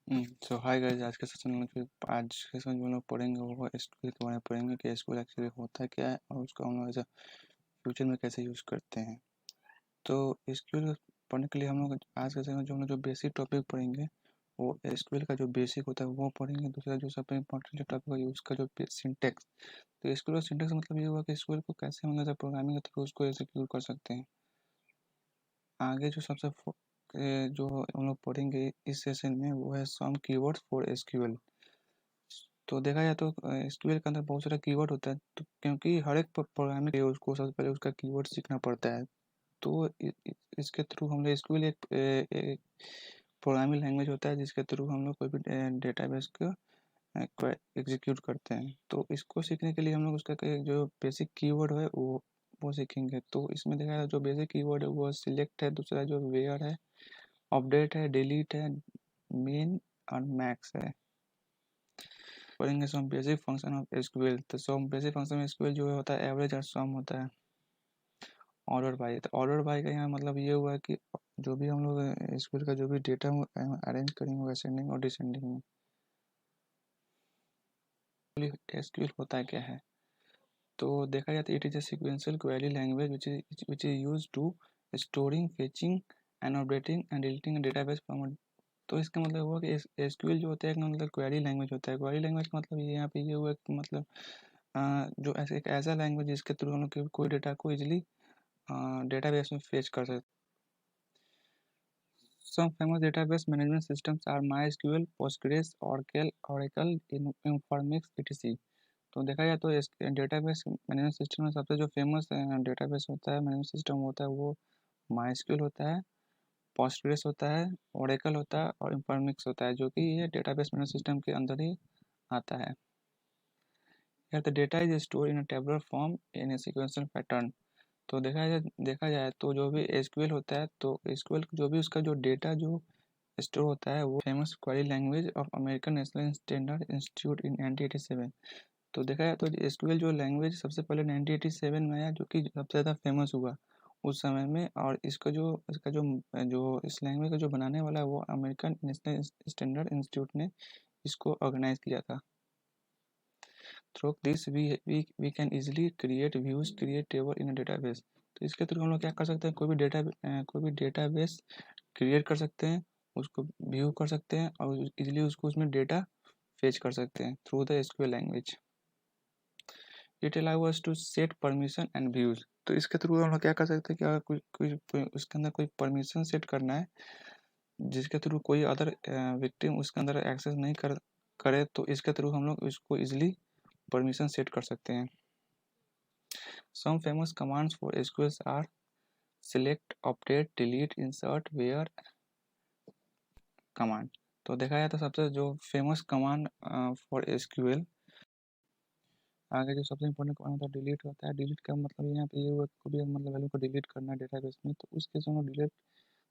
सो hi guys, आज के session में आज के सेशन में हम लोग पढ़ेंगे वो एसक्यूएल के बारे में पढ़ेंगे कि एसक्यूएल एक्चुअली होता क्या है और उसको हम लोग ऐसा फ्यूचर में कैसे यूज़ करते हैं। तो एसक्यूएल पढ़ने के लिए हम लोग आज के सेशन में जो हम लोग जो बेसिक टॉपिक पढ़ेंगे वो एसक्यूएल का जो बेसिक होता है वो पढ़ेंगे। दूसरा जो सबसे इंपॉर्टेंट जो टॉपिक है उसका जो सिंटेक्स। तो एसक्यूएल का सिंटेक्स मतलब ये हुआ कि एसक्यूएल को कैसे हम लोग प्रोग्रामिंग के थ्रू उसको एग्जीक्यूट कर सकते हैं। आगे जो सबसे जो हम लोग पढ़ेंगे इस सेशन में वो है सम कीवर्ड्स फॉर एसक्यूएल। तो देखा जाए तो एसक्यूएल के अंदर बहुत सारा कीवर्ड होता है, तो क्योंकि हर एक प्रोग्रामिंग के लिए उसको सबसे पहले उसका कीवर्ड सीखना पड़ता है। तो इसके थ्रू हम लोग एसक्यूएल एक प्रोग्रामिंग लैंग्वेज होता है जिसके थ्रू हम लोग कोई भी डेटाबेस को एग्जीक्यूट करते हैं। तो इसको सीखने के लिए हम लोग उसका जो बेसिक कीवर्ड है वो सीखेंगे। तो इसमें देखा जाए जो बेसिक कीवर्ड है वो सिलेक्ट है, दूसरा जो वेयर है, अपडेट है, डिलीट है, मेन और मैक्स है। पढ़ेंगे some basic function of SQL. तो सम बेसिक फंक्शन एसक्यूएल जो होता है एवरेज और सम होता है। ऑर्डर बाय, तो ऑर्डर बाय का यहाँ मतलब ये हुआ कि जो भी हम लोग एसक्यूएल का जो भी डेटा अरेंज करेंगे असेंडिंग और डिसेंडिंग में। एसक्यूएल होता है क्या है, तो देखा जाए तो it is a sequential query language which is used to storing, fetching and updating and deleting database format. तो इसका मतलब हुआ कि एसक्यूएल जो होता है मतलब क्वेरी लैंग्वेज होता है। क्वेरी लैंग्वेज का मतलब ये यहाँ पे ये हुआ कि मतलब जो ऐसे एक ऐसा लैंग्वेज जिसके थ्रू हम लोग कोई डेटा को इजीली डेटाबेस में फेच कर सकते। Some famous database management systems are MySQL, Postgres, Oracle, Informix etc। तो देखा जाए तो डेटाबेस मैनेजमेंट सिस्टम में सबसे जो फेमस डेटाबेस होता है, मैनेजमेंट सिस्टम होता है वो माईएसक्यूएल होता है, पोस्टग्रेस होता है, ओरेकल होता है और इन्फॉर्मिक्स होता है, जो कि ये डेटाबेस मैनेजमेंट सिस्टम के अंदर ही आता है। Here the data is stored in a tabular form in a sequential pattern। तो देखा जाए तो जो भी एसक्यूएल होता है तो एसक्यूएल जो भी उसका जो डेटा जो स्टोर होता है वो famous query language of American national standard institute इन 1987। तो देखा जाए तो एसक्यूएल जो लैंग्वेज सबसे पहले 1987 में आया, जो कि सबसे ज़्यादा फेमस हुआ उस समय में। और इसका जो इस लैंग्वेज का जो बनाने वाला है वो अमेरिकन नेशनल स्टैंडर्ड इंस्टीट्यूट ने इसको ऑर्गेनाइज किया था। Through this we can easily create views, create table in a database। तो इसके थ्रू हम लोग क्या कर सकते हैं, कोई भी डेटाबेस क्रिएट कर सकते हैं, उसको व्यू कर सकते हैं और इजीली उसको उसमें डेटा फेच कर सकते हैं through the SQL language. It allow us to set permission and views. तो इसके थ्रू हम लोग क्या कर सकते हैं कि अगर कोई उसके अंदर कोई परमिशन सेट करना है जिसके थ्रू कोई अदर विक्टिम उसके अंदर एक्सेस नहीं करे, तो इसके थ्रू हम लोग इसको इजीली परमिशन सेट कर सकते हैं। Some famous commands for SQL are select, update, delete, insert, where command. तो देखा जाए तो सबसे जो फेमस कमांड फॉर एसक्यूएल, आगे जो सबसे इंपॉर्टेंट कमांड होता है डिलीट होता है। डिलीट का मतलब यहाँ पे ये हुआ कि भी मतलब वैल्यू को डिलीट करना है डेटाबेस में, तो उस केस में हम लोग डिलीट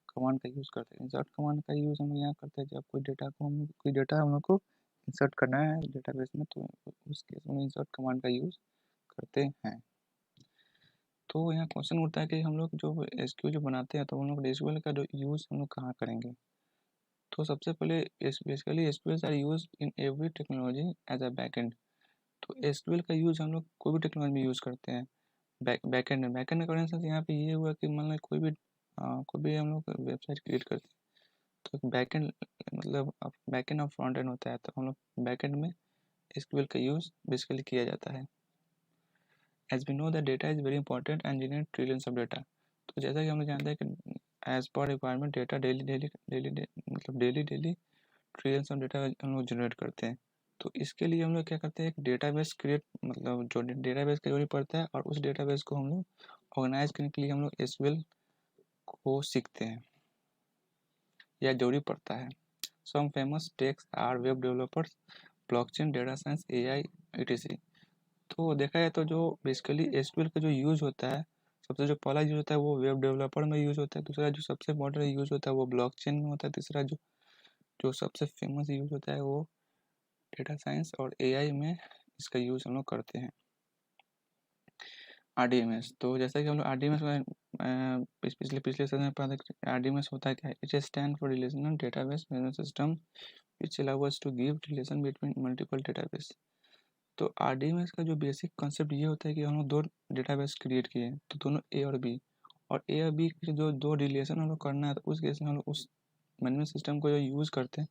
कमांड का यूज़ करते हैं। इंसर्ट कमांड का यूज़ हम लोग यहाँ करते हैं जब कोई डेटा हम लोग को इंसर्ट करना है डेटाबेस में, तो उस केस में इंसर्ट कमांड का यूज़ करते हैं। तो यहाँ क्वेश्चन उठता है कि हम लोग जो एसक्यूएल जो बनाते हैं तो हम लोग एसक्यूएल का जो यूज़ हम लोग कहाँ करेंगे। तो सबसे पहले basically SQL are use in every technology as a backend. तो एसक्यूएल का यूज़ हम लोग कोई भी टेक्नोलॉजी में यूज़ करते हैं। बैकएंड करने से यहाँ पे ये हुआ कि मान लो कोई भी हम लोग वेबसाइट क्रिएट करते हैं तो बैकएंड मतलब बैकएंड और फ्रंट एंड होता है, तो हम लोग बैकएंड में एसक्यूएल का यूज़ बेसिकली किया जाता है। As we know the data is very important and generate trillions of data. तो जैसा कि हम लोग जानते हैं कि as per requirement data daily trillions of data हम लोग जनरेट करते हैं। तो इसके लिए हम लोग क्या करते हैं, एक डेटाबेस क्रिएट मतलब जो डेटाबेस का जरूरी पड़ता है और उस डेटाबेस को हम लोग ऑर्गेनाइज करने के लिए हम लोग एसक्यूएल को सीखते हैं या जरूरी पड़ता है। Some famous techs are web developers, blockchain, data science, AI etc। तो देखा जाए तो जो बेसिकली एसक्यूएल का जो यूज़ होता है, सबसे जो पहला यूज़ होता है वो वेब डेवलपर में यूज़ होता है, दूसरा जो सबसे इम्पोर्टेंट यूज़ होता है वो ब्लॉकचेन में होता है, तीसरा जो सबसे फेमस यूज़ होता है वो डेटा साइंस और एआई में इसका यूज़ हम लोग करते हैं। आरडीएमएस, तो जैसा कि हम लोग आरडीएमएस में पिछले सेशन में पढ़ा था, आरडीएमएस होता है क्या है। It stand for relational database management system which allow us to give relation between multiple database। तो RDMS का जो बेसिक कॉन्सेप्ट ये होता है कि हम लोग दो डेटाबेस क्रिएट किए हैं, तो दोनों A और B, और A और B के जो दो रिलेशन हम लोग करना है, तो उस केस में हम लोग उस मैनेजमेंट सिस्टम को जो यूज़ करते हैं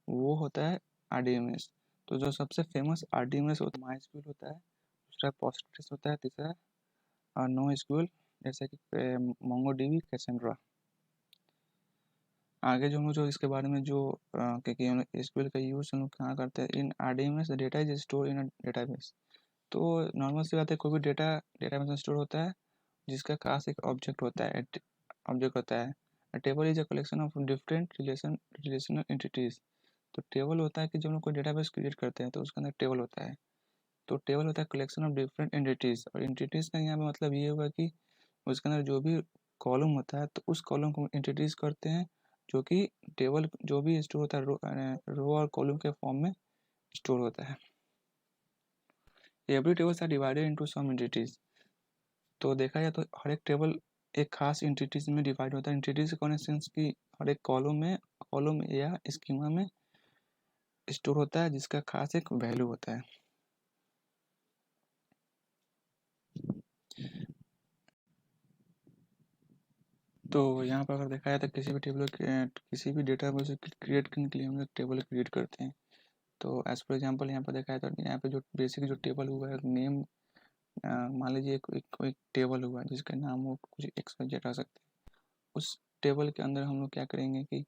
वो होता है RDMS। तो जो सबसे फेमस RDMS होता है MySQL होता है, दूसरा पोस्टग्रेस होता है, तीसरा और NoSQL जैसे कि MongoDB, कैसेंड्रा। आगे जो हम लोग जो इसके बारे में जो क्योंकि हम लोग SQL का यूज़ हम लोग कहाँ करते हैं, इन RDMS data is store in a database. तो नॉर्मल सी बात है, कोई भी डेटा डेटाबेस में स्टोर होता है जिसका खास एक ऑब्जेक्ट होता है। A table is a collection of different relational entities। तो टेबल होता है कि जब हम लोग कोई डेटाबेस क्रिएट करते हैं तो उसके अंदर टेबल होता है। तो टेबल होता है कलेक्शन ऑफ डिफरेंट एंटिटीज, और एंटिटीज का यहाँ पे मतलब ये होगा कि उसके अंदर जो भी कॉलम होता है तो उस कॉलम को एंटिटीज करते हैं, जो कि टेबल जो भी स्टोर होता है रो और कॉलम के फॉर्म में स्टोर होता है। Every tables are divided into some entities. तो देखा जाए तो हर एक टेबल एक खास एंटिटीज में डिवाइड होता है। एंटिटीज कौन सेंस की हर एक कॉलम या स्कीमा में स्टोर होता है जिसका खास एक वैल्यू होता है। तो यहाँ पर अगर देखा जाए तो किसी भी डेटा को क्रिएट करने के लिए हम लोग टेबल क्रिएट करते हैं। तो एज पर एग्जाम्पल यहाँ पर देखा जाए तो यहाँ पे जो बेसिक जो टेबल हुआ है नेम, मान लीजिए एक टेबल हुआ है जिसका नाम वो कुछ XYZ रह सकते हैं। उस टेबल के अंदर हम लोग क्या करेंगे कि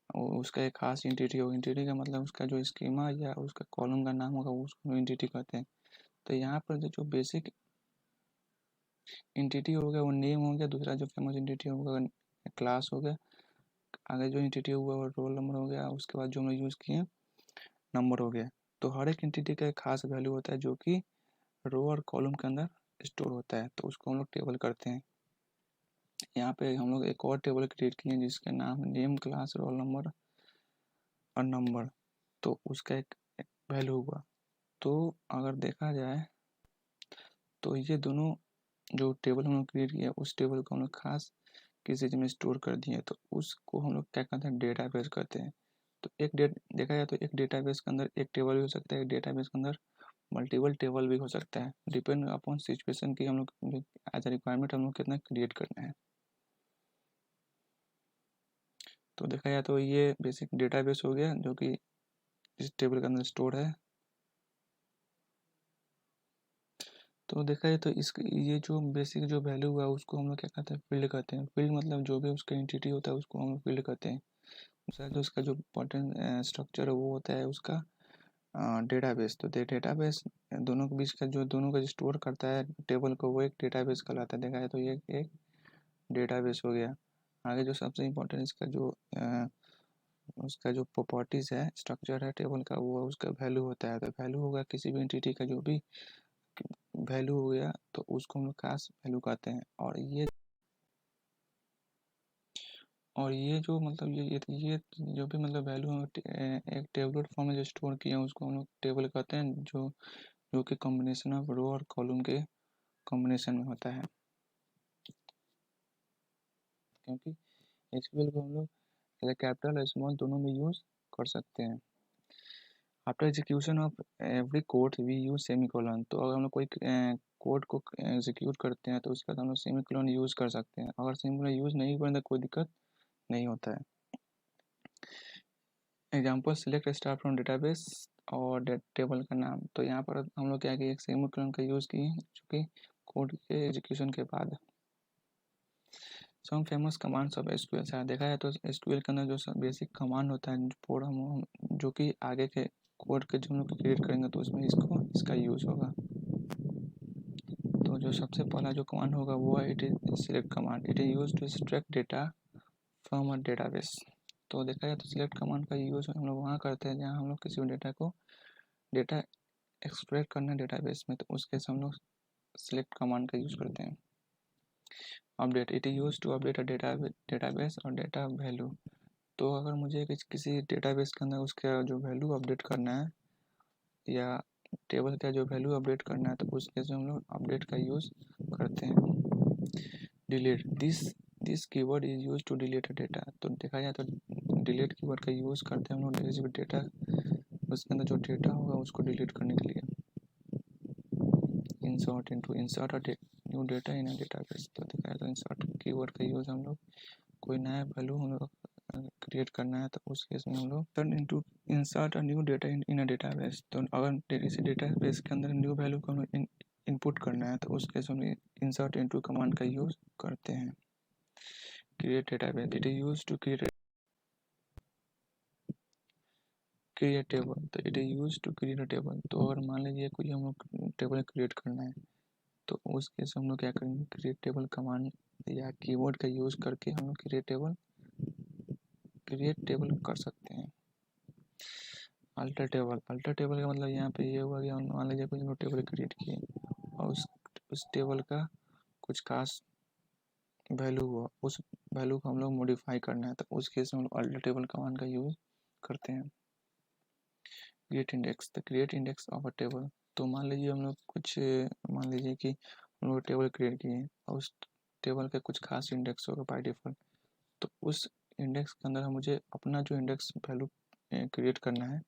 उसका एक खास एंटिटी होगा। एंटिटी का मतलब उसका जो स्कीमा या उसका कॉलम का नाम होगा उसको एंटिटी कहते हैं। तो यहाँ पर जो बेसिक एंटिटी हो गया वो नेम हो गया, दूसरा जो फेमस एंटिटी होगा क्लास हो गया, आगे जो एंटिटी हुआ वो रोल नंबर हो गया, उसके बाद जो हम यूज़ किए नंबर हो गया। तो हर एक एंटिटी का एक खास वैल्यू होता है जो कि रो और कॉलम के अंदर स्टोर होता है, तो उसको हम लोग टेबल करते हैं। यहाँ पे हम लोग एक और टेबल क्रिएट किए हैं जिसका नाम है नेम, क्लास, रोल नंबर और नंबर। तो उसका एक वैल्यू हुआ। तो अगर देखा जाए तो ये दोनों जो टेबल हम लोग क्रिएट किया उस टेबल को हम लोग खास किसी चीज़ में स्टोर कर दिए, तो उसको हम लोग क्या कहते हैं डेटाबेस कहते हैं। तो देखा जाए तो एक डेटाबेस के अंदर एक टेबल भी हो सकता है, एक डेटाबेस के अंदर मल्टीपल टेबल भी हो सकता है, डिपेंड अपॉन सिचुएशन की हम लोग एज अ रिक्वायरमेंट हम लोग कितना क्रिएट करना है। तो देखा जाए तो ये बेसिक डेटाबेस हो गया जो कि इस टेबल के अंदर स्टोर है। तो देखा जाए तो इस ये जो बेसिक जो वैल्यू हुआ उसको हम लोग क्या कहते हैं फील्ड कहते हैं। फील्ड मतलब जो भी उसका एंटिटी होता है उसको हम लोग फील्ड कहते हैं। दूसरा जो उसका जो इम्पोर्टेंट स्ट्रक्चर है वो होता है उसका डेटाबेस। तो डेटाबेस दोनों के बीच का जो दोनों का स्टोर करता है टेबल को वो एक डेटाबेस कहलाता है। देखा जाए तो ये एक डेटाबेस हो गया। आगे जो सबसे इम्पोर्टेंट इसका जो उसका जो प्रॉपर्टीज़ है स्ट्रक्चर है टेबल का वो उसका वैल्यू होता है। तो वैल्यू होगा किसी भी एंटिटी का जो भी वैल्यू हो गया तो उसको हम लोग खास वैल्यू कहते हैं। और ये जो मतलब ये जो भी मतलब वैल्यू हम एक टेबलेट फॉर्म में जो स्टोर किए हैं उसको हम लोग टेबल कहते हैं, जो कि कॉम्बिनेशन ऑफ रो और कॉलम के कॉम्बिनेशन में होता है। क्योंकि एसक्यूएल को हम लोग कैपिटल और स्मॉल दोनों में यूज़ कर सकते हैं। After execution of every code we use semicolon. तो अगर हम लोग कोई कोड को एग्जीक्यूट करते हैं तो उसके बाद हम लोग सेमीकोलन यूज़ कर सकते हैं। अगर सेमीकोलन यूज़ नहीं करें तो कोई दिक्कत नहीं होता है। Example select star from database और टेबल का नाम। तो यहाँ पर हम लोग क्या किए एक सेमीकोलन का यूज़ किए जो कि कोड के एग्जीक्यूशन के बाद। Some famous commands of SQL से देखा जाए तो एसक्यूएल के अंदर जो बेसिक कमांड होता है जो कि आगे के कोड के जो हम लोग क्रिएट करेंगे तो उसमें इसका यूज़ होगा। तो जो सबसे पहला जो कमांड होगा वो है it is select command. It is use to extract data from a database. तो देखा जाए तो सिलेक्ट कमांड का यूज़ हम लोग वहाँ करते हैं जहाँ हम लोग किसी भी डेटा एक्सट्रैक्ट करना है डेटाबेस में, तो उसके हम लोग सिलेक्ट कमांड का यूज़ करते हैं। Update it is use to update a database और डेटा वैल्यू। तो अगर मुझे किसी डेटाबेस के अंदर उसका जो वैल्यू अपडेट करना है या टेबल का जो वैल्यू अपडेट करना है तो उस केस में हम लोग अपडेट का यूज़ करते हैं। Delete this keyword is use to delete data. तो देखा जाए तो डिलीट कीवर्ड का यूज़ करते हैं हम लोग किसी भी डेटा, उसके अंदर जो डेटा होगा उसको डिलीट करने के लिए। Insert a new data in a database. तो देखा जाए तो इंसर्ट कीवर्ड का यूज़ हम लोग कोई नया वैल्यू हम लोग क्रिएट करना है तो उस केस में हम लोग insert a new data in a database. तो अगर इसी डेटाबेस के अंदर न्यू वैल्यू को हम लोग इनपुट करना है तो उस केस में इंसर्ट इनटू कमांड का यूज़ करते हैं। Create database, it is use to create table. तो it is use to create a table. तो अगर मान लीजिए कोई हम लोग टेबल क्रिएट करना है तो उस केस हम लोग क्या करेंगे, क्रिएट टेबल कमांड या कीवर्ड का यूज़ करके हम लोग क्रिएट टेबल कर सकते हैं। अल्टर टेबल का मतलब यहाँ पे ये हुआ कि हम मान लीजिए कुछ लोग टेबल क्रिएट किए और उस टेबल का कुछ खास वैल्यू हुआ, उस वैल्यू को हम लोग मॉडिफाई करना है तो उस केस में हम लोग अल्टर टेबल कमांड का यूज़ करते हैं। Create index, the create index of a table. तो मान लीजिए हम लोग कुछ, मान लीजिए कि हम लोग टेबल क्रिएट किए और उस टेबल का कुछ खास इंडेक्स होगा बाय डिफ़ॉल्ट। तो उस इंडेक्स के अंदर मुझे अपना जो इंडेक्स वैल्यू क्रिएट करना है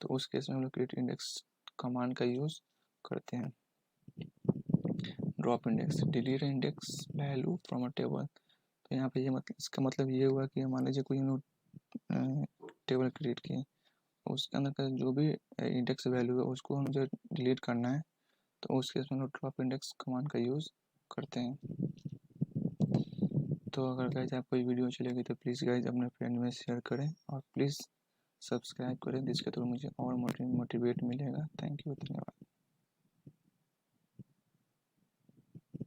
तो उस केस में हम लोग क्रिएट इंडेक्स कमांड का यूज़ करते हैं। Drop index, delete index value from a table. तो यहाँ पे ये मतलब इसका मतलब ये हुआ कि मान लीजिए कोई हम लोग टेबल क्रिएट किए, उसके अंदर का जो भी इंडेक्स वैल्यू है उसको मुझे डिलीट करना है तो उस केस में हम लोग ड्रॉप इंडेक्स कमांड का यूज़ करते हैं। तो अगर गाइज आपको ये वीडियो अच्छी लगी तो प्लीज़ गाइज अपने फ्रेंड में शेयर करें और प्लीज़ सब्सक्राइब करें, जिसके थ्रू मुझे और मोटिवेट मिलेगा। थैंक यू, धन्यवाद।